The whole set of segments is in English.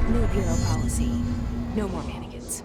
New Bureau policy. No more mannequins.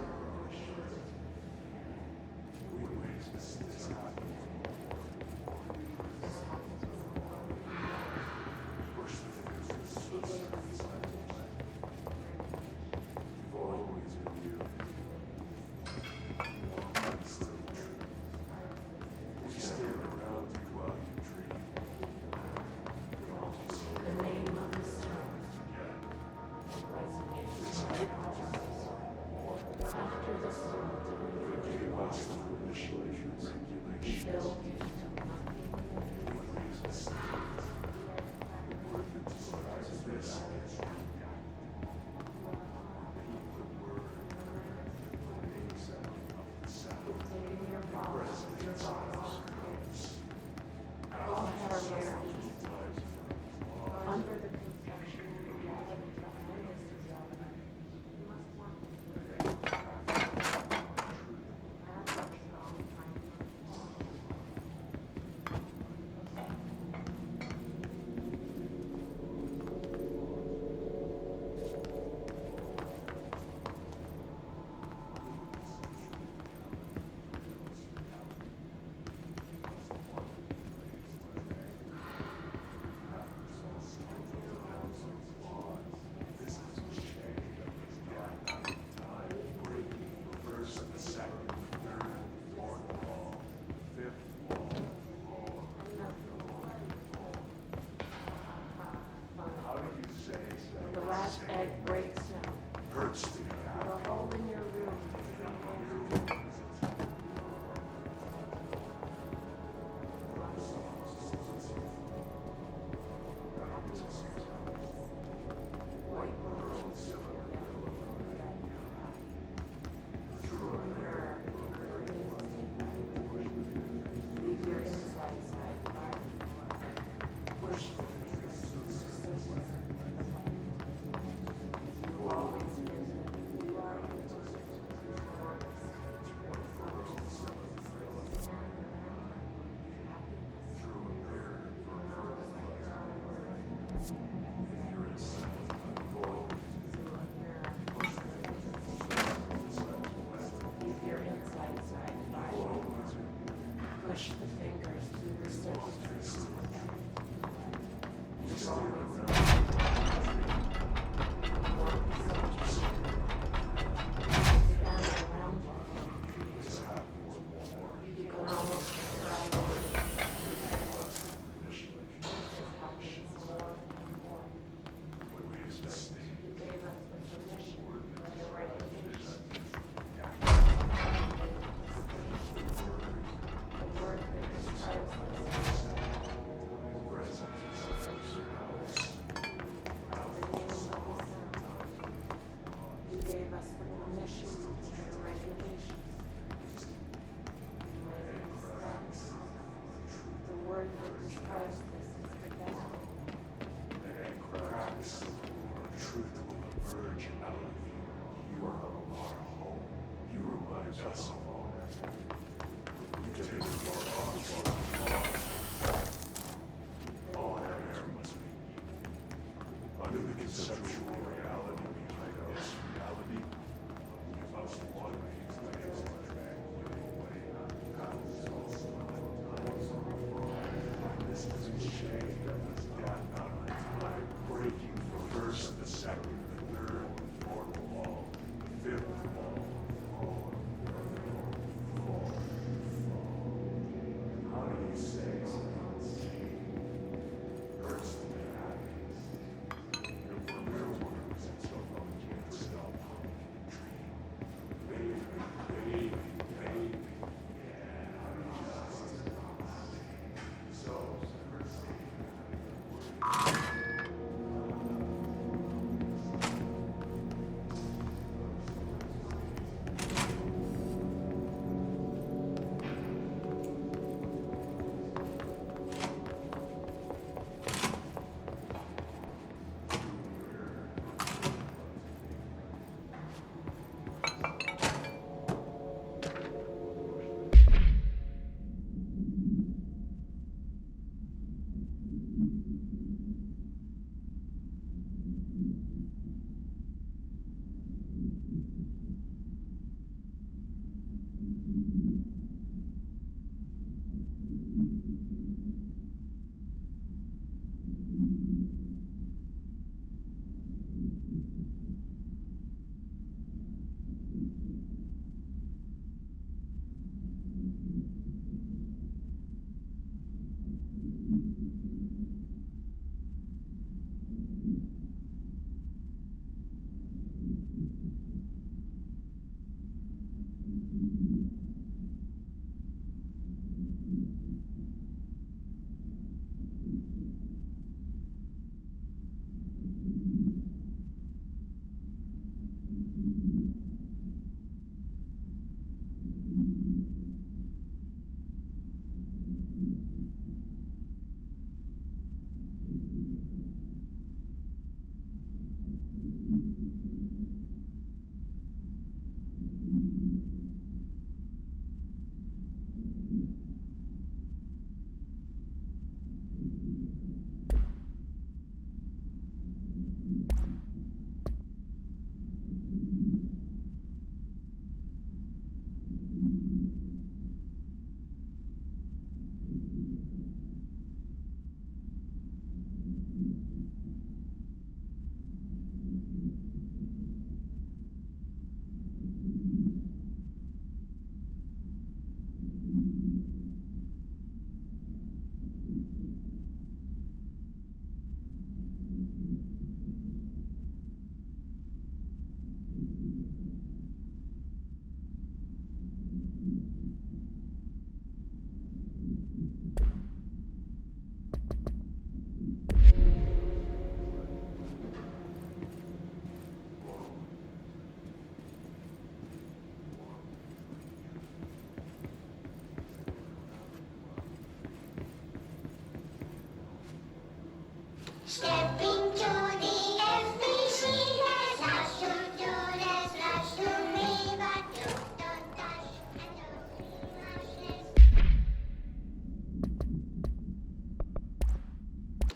Stepping to the FBC, there's lots to do, there's lots to be, but don't touch and don't be much.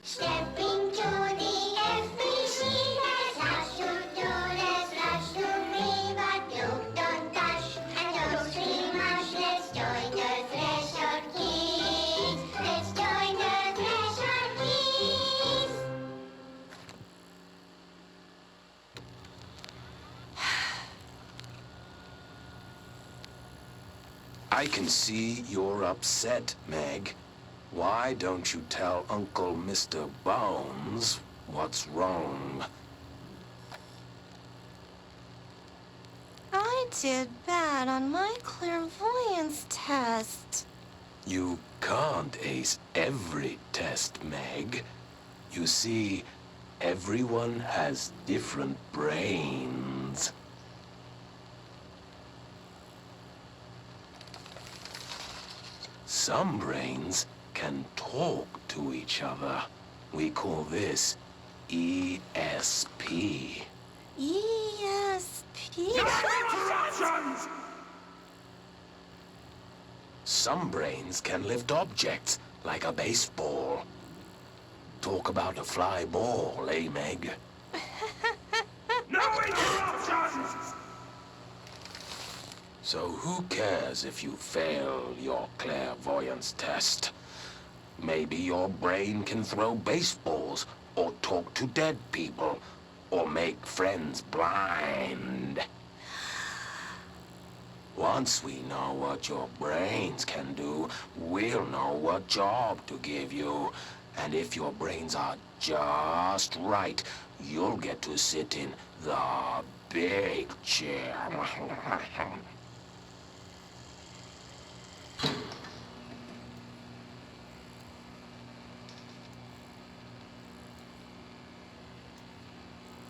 Stepping to the FBC, there's lots to do, there's lots to be, but don't touch and don't be much. Let's join the Threshold Kids. Let's join the Threshold Kids. I can see you're upset, Meg. Why don't you tell Uncle Mr. Bones what's wrong? I did bad on my clairvoyance test. You can't ace every test, Meg. You see, everyone has different brains. Some brains can talk to each other. We call this ESP. ESP? Some brains can lift objects, like a baseball. Talk about a fly ball, eh, Meg? No interruptions! So who cares if you fail your clairvoyance test? Maybe your brain can throw baseballs, or talk to dead people, or make friends blind. Once we know what your brains can do, we'll know what job to give you. And if your brains are just right, you'll get to sit in the big chair.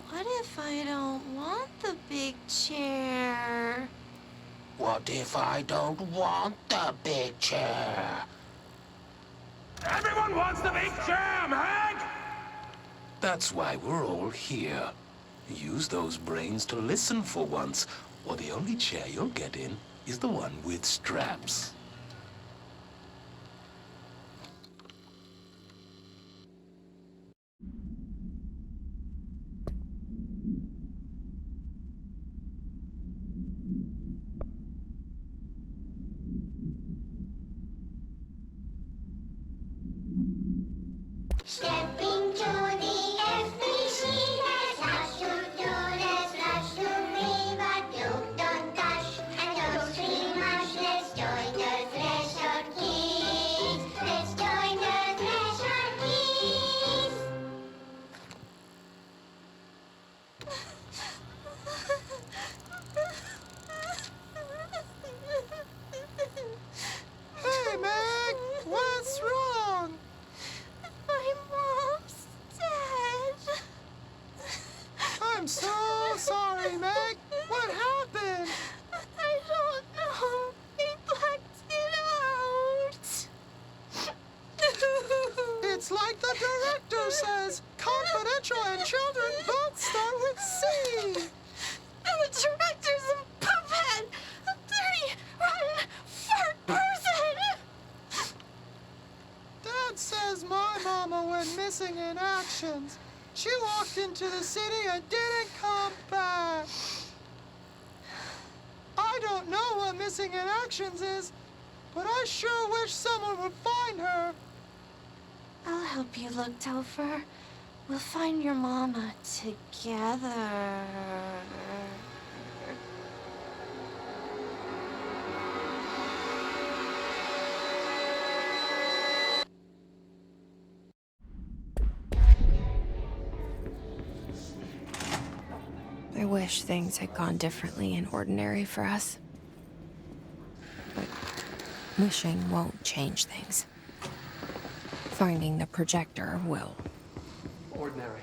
What if I don't want the big chair? What if I don't want the big chair? Everyone wants the big chair, Meg! That's why we're all here. Use those brains to listen for once, or the only chair you'll get in is the one with straps. Stepping to the FBC, there's lots to do, there's lots to be, but don't touch and don't be much. Let's join the Threshold Kids. Let's join the Threshold Kids. Hey, Meg! What's wrong? My mom's dead. I'm so sorry, Meg. What happened? I don't know. They blacked it out. It's like the director says. Confidential and children both start with C. And the director's a puppet! A dirty, rotten, fart person! Dad says my mama went missing in actions. She walked into the city and didn't come back. I don't know what missing in actions is, but I sure wish someone would find her. I'll help you look, Topher. We'll find your mama together. I wish things had gone differently in Ordinary for us. But wishing won't change things. Finding the projector will. Ordinary.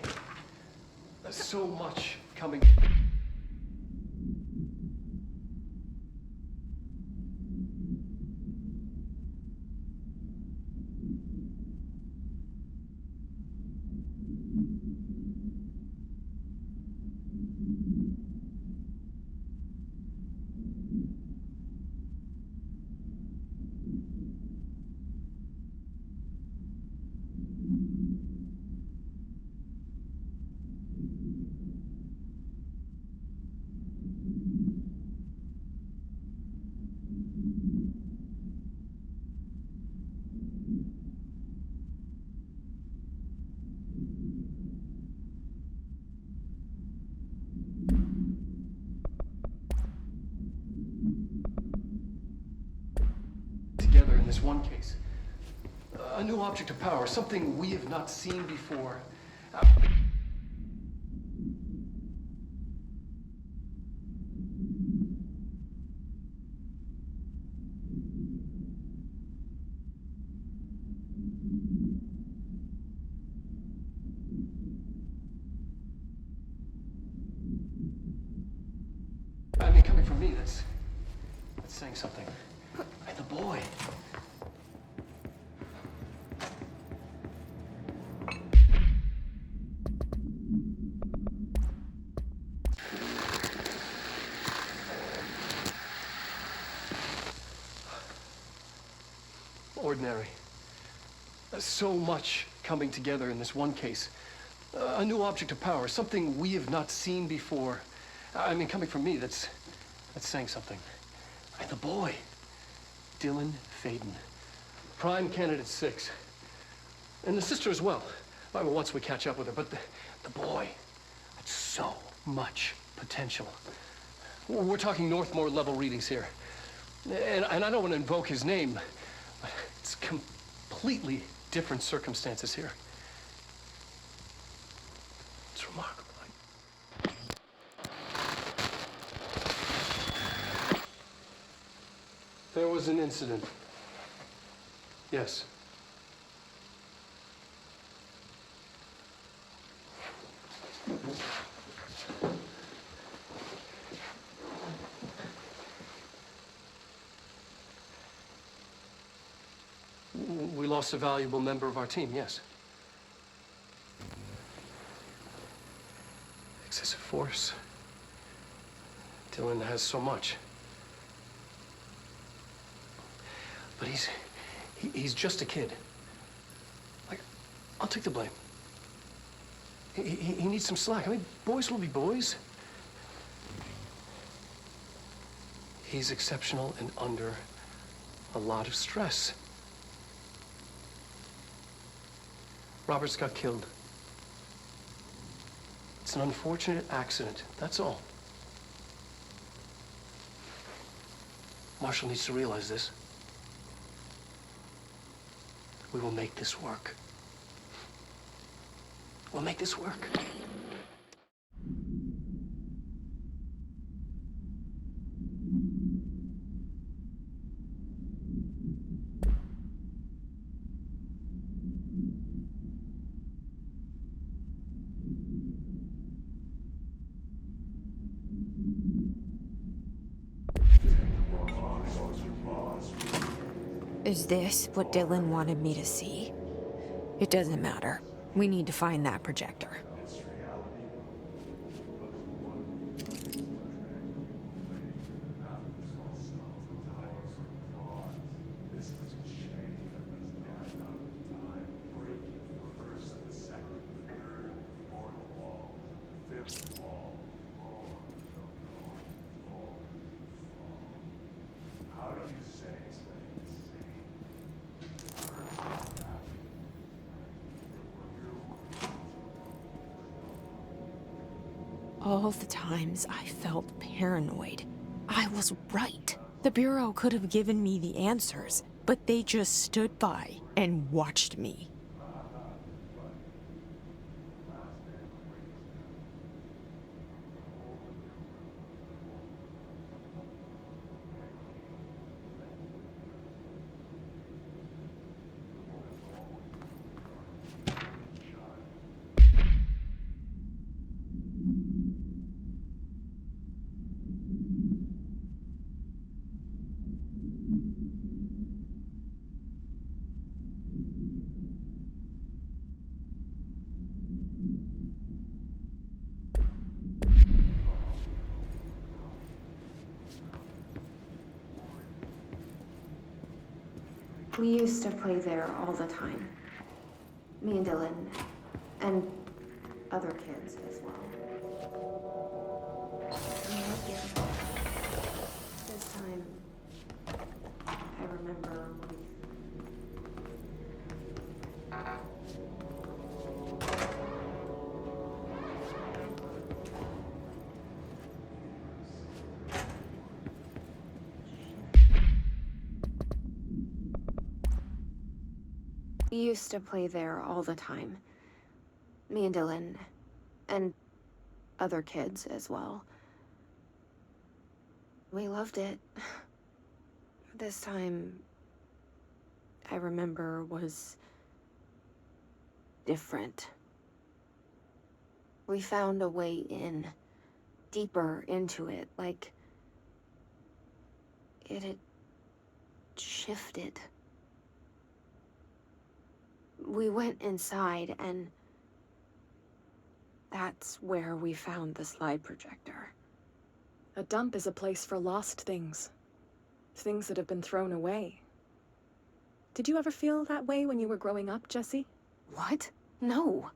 There's so much coming. one case. A new object of power, something we have not seen before. I mean, coming from me, that's saying something. And the boy. Ordinary. So much coming together in this one case. A new object of power, something we have not seen before. I mean, coming from me, that's saying something. And the boy, Dylan Faden, prime candidate 6. And the sister as well. Well, once we catch up with her, but the boy had so much potential. We're talking Northmore level readings here. And I don't want to invoke his name, but it's completely different circumstances here. It's remarkable. There was an incident. Yes. We lost a valuable member of our team, yes. Excessive force. Dylan has so much. But he's just a kid. Like, I'll take the blame. He needs some slack. I mean, boys will be boys. He's exceptional and under a lot of stress. Roberts got killed. It's an unfortunate accident, that's all. Marshall needs to realize this. We will make this work. We'll make this work. Is this what Dylan wanted me to see? It doesn't matter. We need to find that projector. All the times I felt paranoid, I was right. The Bureau could have given me the answers, but they just stood by and watched me. We used to play there all the time. Me and Dylan, and other kids as well. This time, I remember We used to play there all the time. Me and Dylan, and other kids as well. We loved it. This time, I remember, was different. We found a way in, deeper into it, like it had shifted. We went inside, and that's where we found the slide projector. A dump is a place for lost things. Things that have been thrown away. Did you ever feel that way when you were growing up, Jessie? What? No.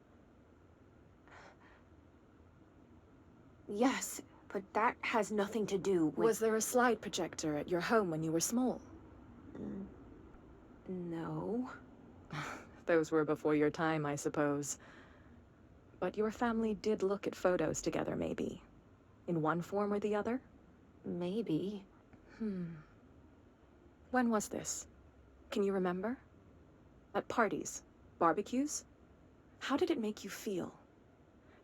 Yes, but that has nothing to do with... Was there a slide projector at your home when you were small? No. Those were before your time, I suppose. But your family did look at photos together, maybe? In one form or the other? Maybe. When was this? Can you remember? At parties? Barbecues? How did it make you feel?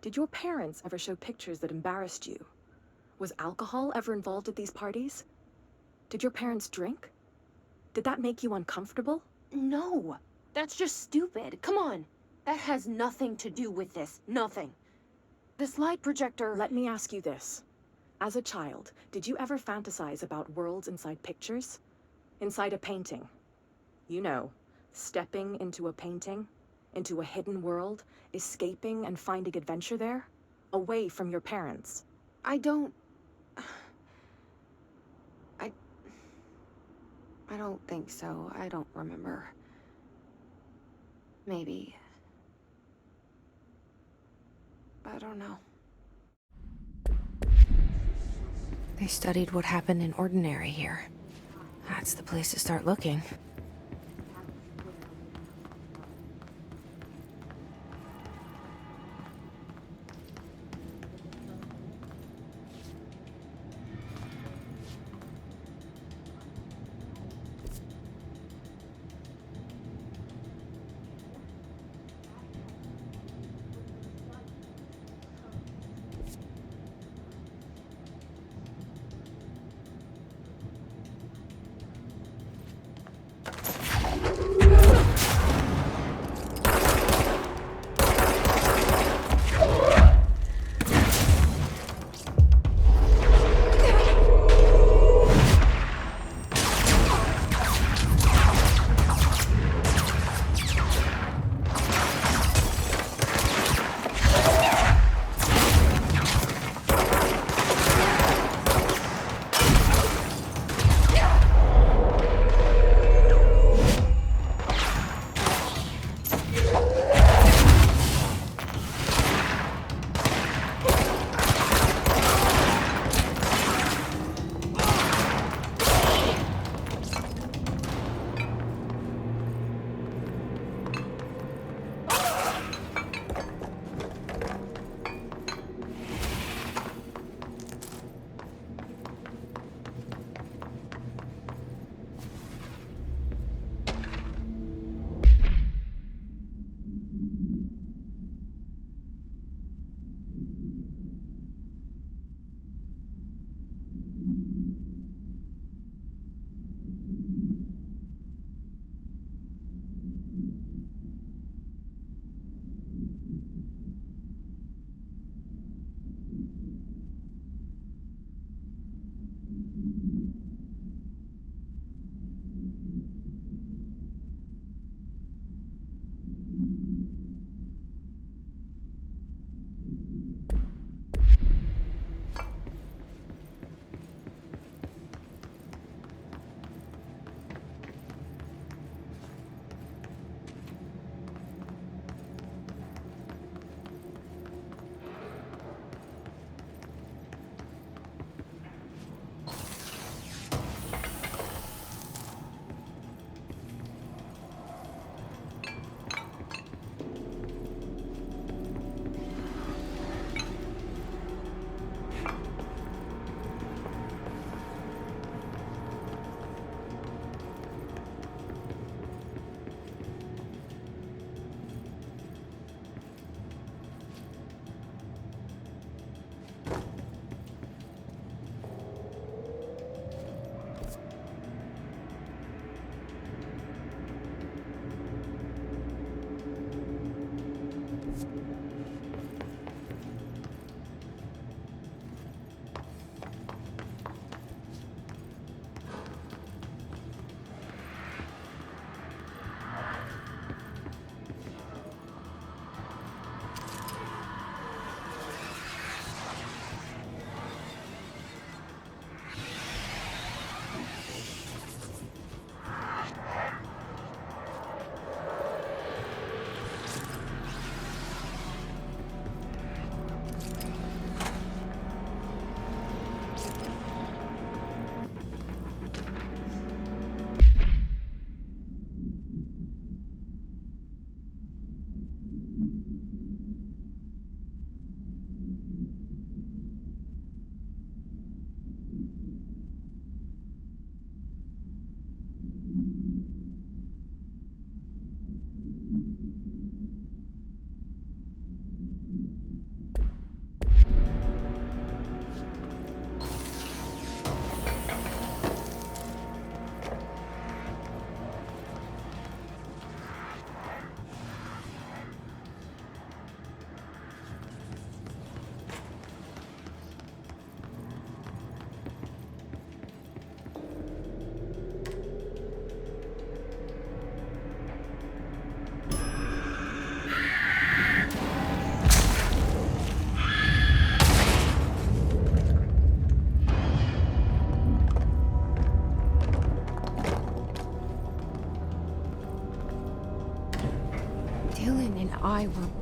Did your parents ever show pictures that embarrassed you? Was alcohol ever involved at these parties? Did your parents drink? Did that make you uncomfortable? No. That's just stupid. Come on. That has nothing to do with this. Nothing. The slide projector... Let me ask you this. As a child, did you ever fantasize about worlds inside pictures? Inside a painting? You know, stepping into a painting, into a hidden world, escaping and finding adventure there, away from your parents. I don't think so. I don't remember. Maybe. I don't know. They studied what happened in Ordinary here. That's the place to start looking.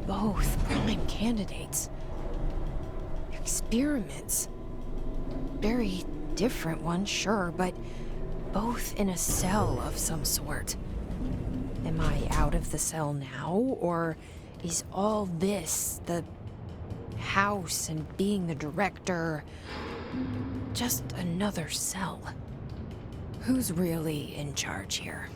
both prime candidates. Experiments. Very different ones, sure, but both in a cell of some sort. Am I out of the cell now, or is all this, the house and being the director, just another cell? Who's really in charge here?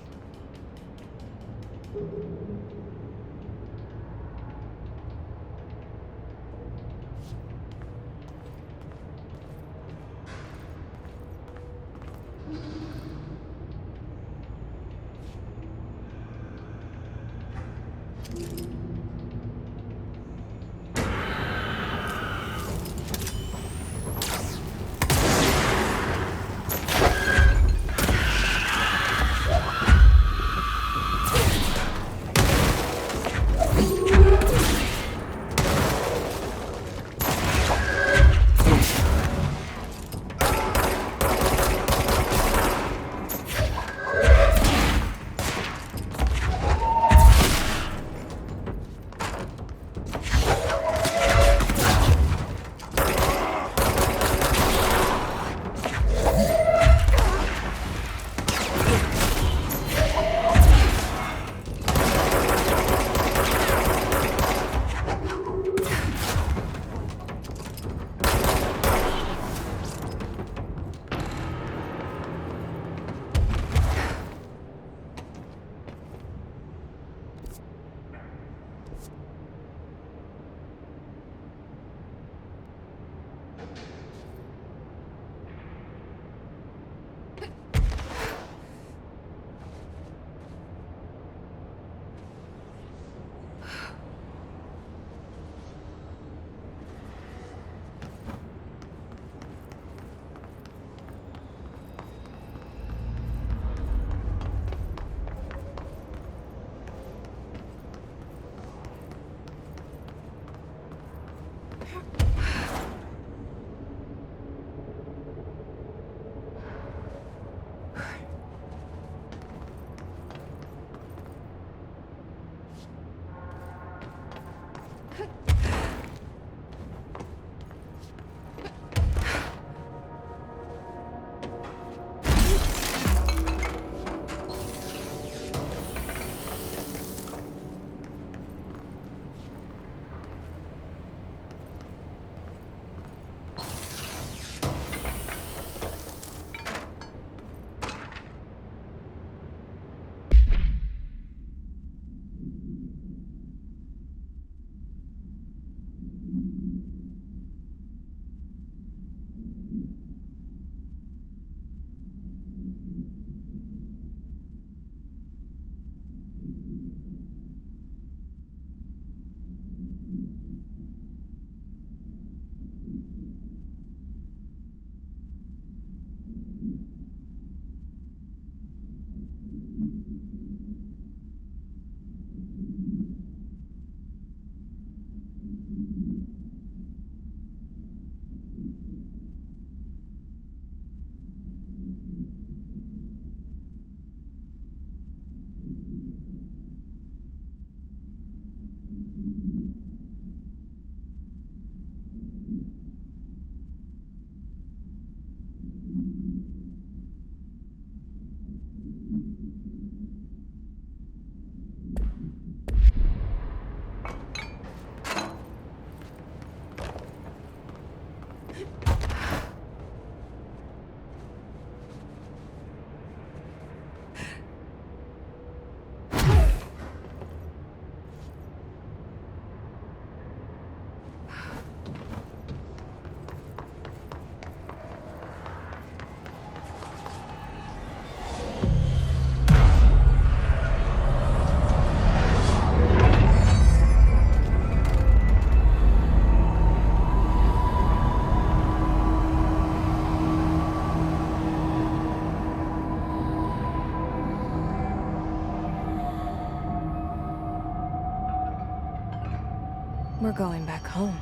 We're going back home.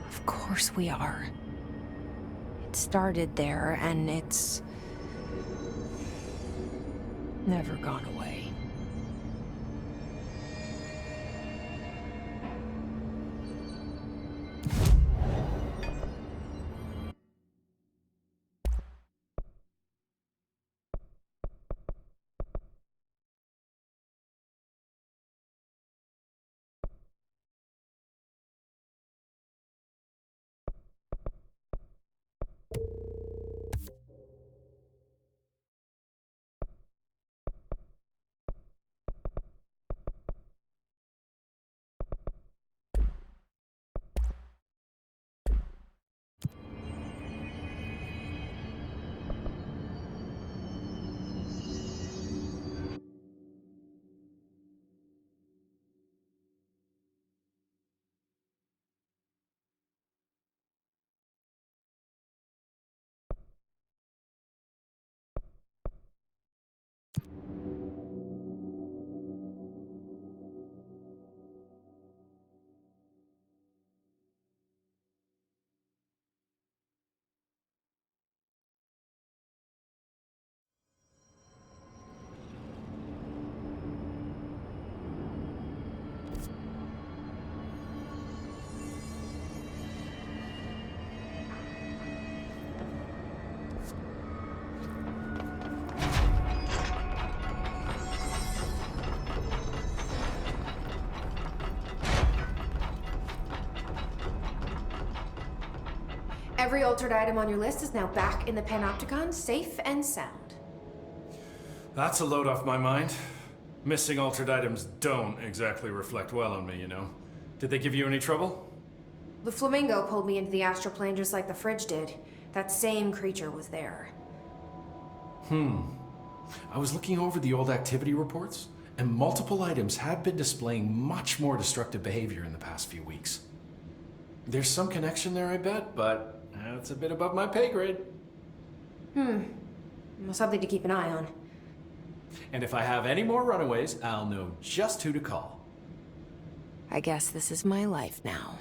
Of course we are. It started there, and it's never gone away. Every altered item on your list is now back in the Panopticon, safe and sound. That's a load off my mind. Missing altered items don't exactly reflect well on me, you know. Did they give you any trouble? The flamingo pulled me into the astral plane just like the fridge did. That same creature was there. I was looking over the old activity reports, and multiple items have been displaying much more destructive behavior in the past few weeks. There's some connection there, I bet, but that's a bit above my pay grade. Well, something to keep an eye on. And if I have any more runaways, I'll know just who to call. I guess this is my life now.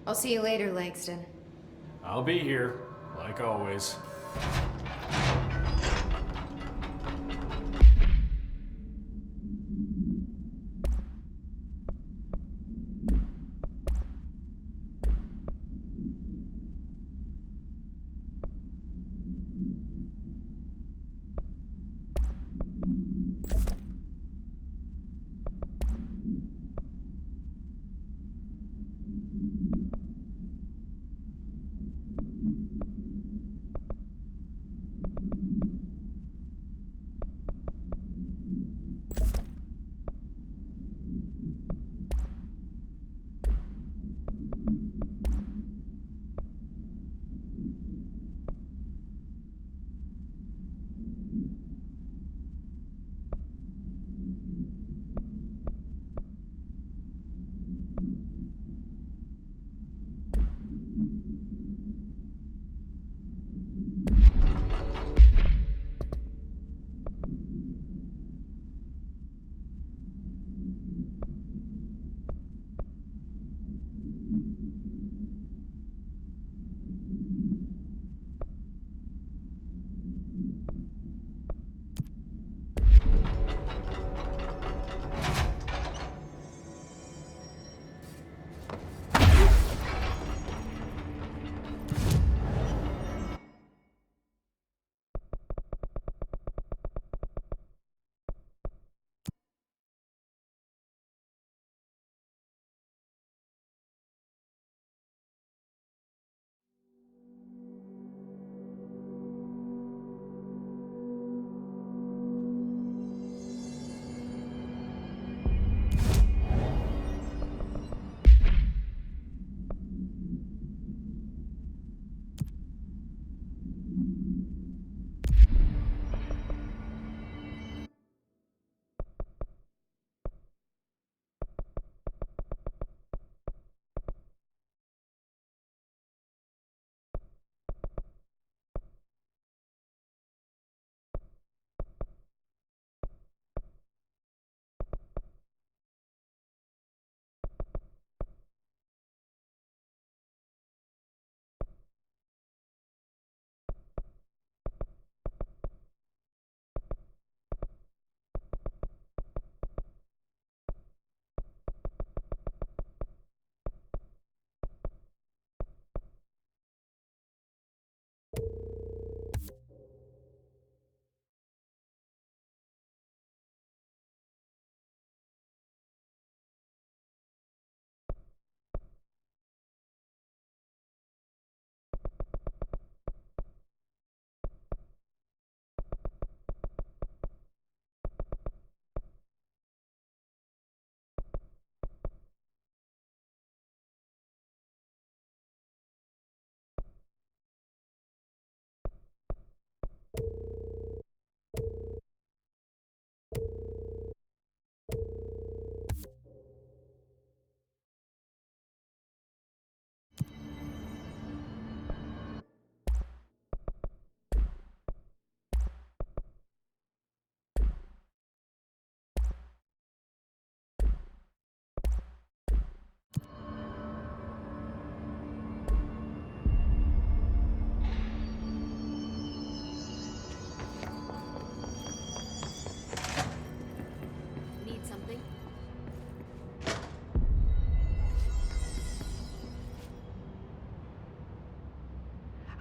I'll see you later, Langston. I'll be here, like always.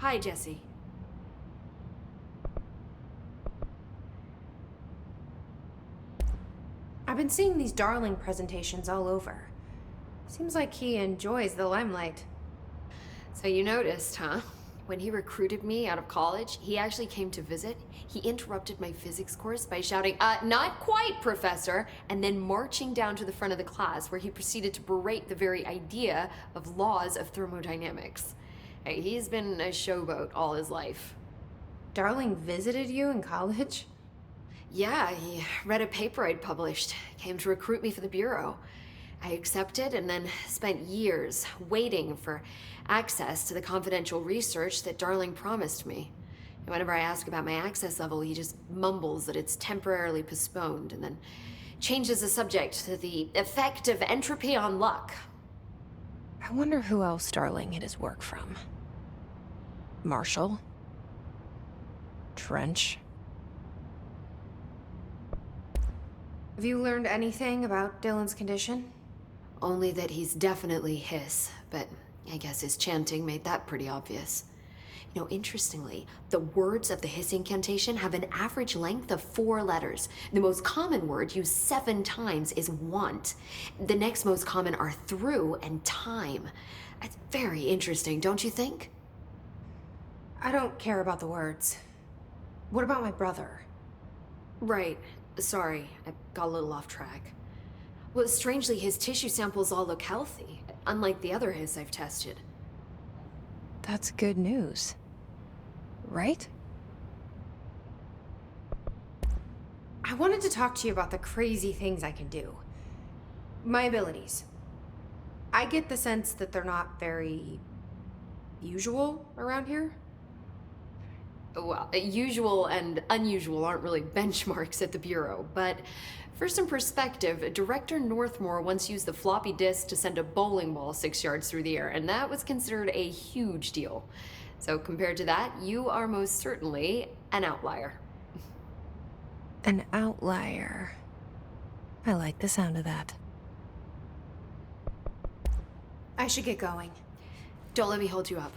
Hi, Jesse. I'm been seeing these Darling presentations all over. Seems like he enjoys the limelight. So you noticed, huh? When he recruited me out of college, he actually came to visit. He interrupted my physics course by shouting, not quite, Professor, and then marching down to the front of the class where he proceeded to berate the very idea of laws of thermodynamics. Hey, he's been a showboat all his life. Darling visited you in college? Yeah, he read a paper I'd published, came to recruit me for the Bureau. I accepted and then spent years waiting for access to the confidential research that Darling promised me. And whenever I ask about my access level, he just mumbles that it's temporarily postponed and then changes the subject to the effect of entropy on luck. I wonder who else Darling hid his work from. Marshall? Trench? Have you learned anything about Dylan's condition? Only that he's definitely hiss, but I guess his chanting made that pretty obvious. You know, interestingly, the words of the hiss incantation have an average length of 4 letters. The most common word used 7 times is want. The next most common are through and time. It's very interesting, don't you think? I don't care about the words. What about my brother? Right. Sorry, I got a little off track. Well, strangely, his tissue samples all look healthy, unlike the other hiss I've tested. That's good news. Right? I wanted to talk to you about the crazy things I can do. My abilities. I get the sense that they're not very usual around here. Well, usual and unusual aren't really benchmarks at the Bureau, but for some perspective, Director Northmore once used the floppy disk to send a bowling ball 6 yards through the air, and that was considered a huge deal. So compared to that, you are most certainly an outlier. An outlier. I like the sound of that. I should get going. Don't let me hold you up.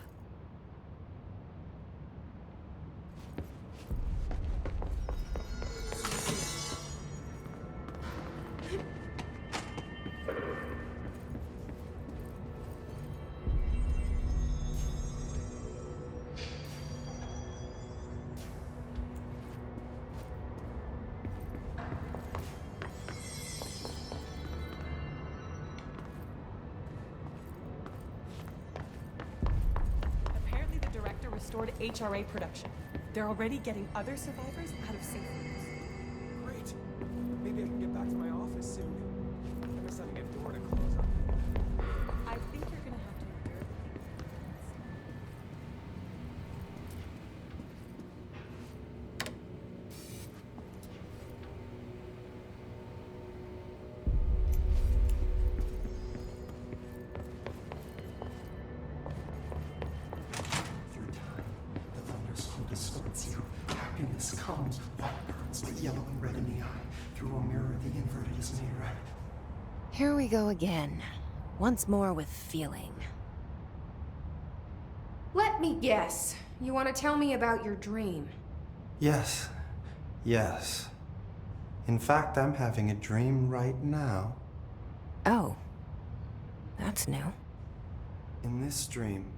Apparently the director restored HRA production. They're already getting other survivors out of safe rooms. Great. Maybe I can get back to my office soon. I guess I can get a door to close up. I think you're gonna have to endure Through time, the thunderstorm distorts you. Happiness comes, white burns, but yellow and red in the eye. Through a mirror, the inverted is made right. Here we go again. Once more with feeling. Let me guess. You want to tell me about your dream? Yes. Yes. In fact, I'm having a dream right now. Oh. That's new. In this dream,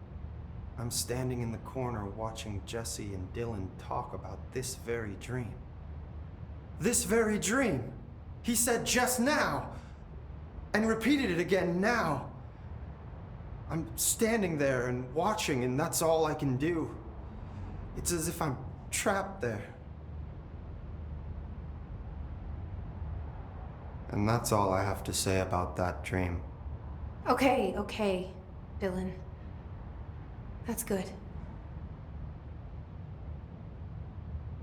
I'm standing in the corner watching Jesse and Dylan talk about this very dream. This very dream! He said just now! And repeated it again now! I'm standing there and watching, and that's all I can do. It's as if I'm trapped there. And that's all I have to say about that dream. Okay, Dylan. That's good.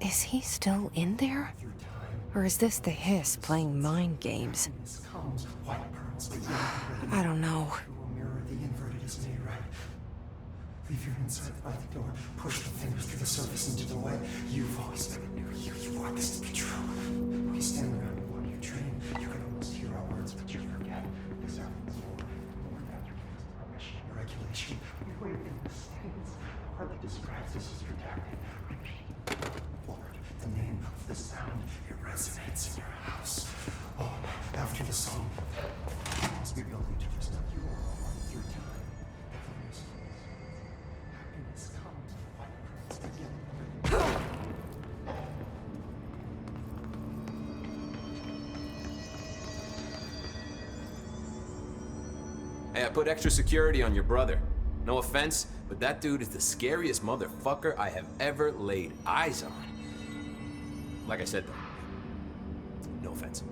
Is he still in there? Or is this the hiss playing mind games? I don't know. Through a mirror, the inverted is made right. Leave your inside by the door. Push the fingers through the surface into the light. You've always been new. You want this to be true. We stand around and while you dream. You can almost hear our words, but you forget. This happens more than your mission, your regulation. We wait in the stands. Hardly describes this as redacted. Repeat. Lord, the name of the sound. It resonates in your house. Oh, After the song, we will need to just you all through time. Happiness comes by friends together. Hey, I put extra security on your brother. No offense, but that dude is the scariest motherfucker I have ever laid eyes on. Like I said, though, no offense.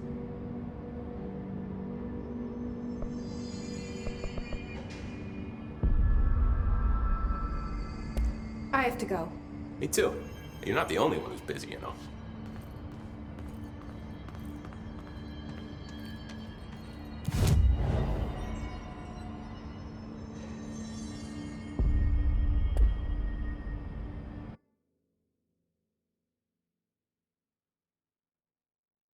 I have to go. Me too. You're not the only one who's busy, you know.